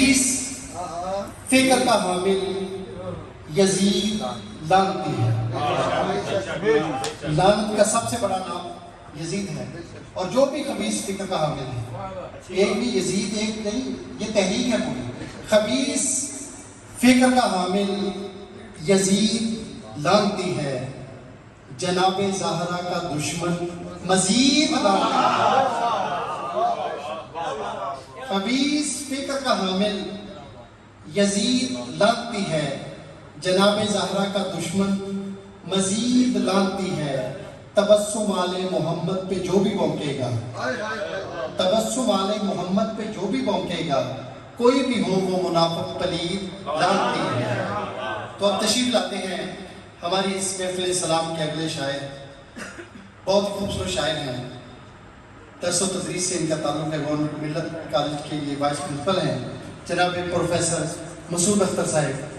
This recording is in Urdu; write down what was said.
اس فکر کا حامل یزید لعنتی ہے. لعنت کا سب سے بڑا نام یزید ہے، اور جو بھی خبیث فکر کا حامل ہے، ایک بھی یزید ایک نہیں، یہ تحریک ہے پوری. خبیث فکر کا حامل یزید لعنتی ہے، جناب زہرا کا دشمن مزید لعنتی ہے. خبیث فکر کا حامل یزید لعنتی ہے، جناب زہرا کا دشمن مزید لعنتی ہے. تبسم آل محمد پہ جو بھی بونکے گا، تبسم آل محمد پہ جو بھی بونکے گا، کوئی بھی ہو وہ منافق پلید لعنتی ہے. تو اب تشریف لاتے ہیں ہماری اس محفل سلام کے اگلے شاعر. بہت خوبصورت شاعر ہیں، درس و تدریس سے ان کا تعلق ہے. گورنمنٹ ملت کالج کے یہ وائس پرنسپل ہیں جناب پروفیسر مسعود اختر صاحب.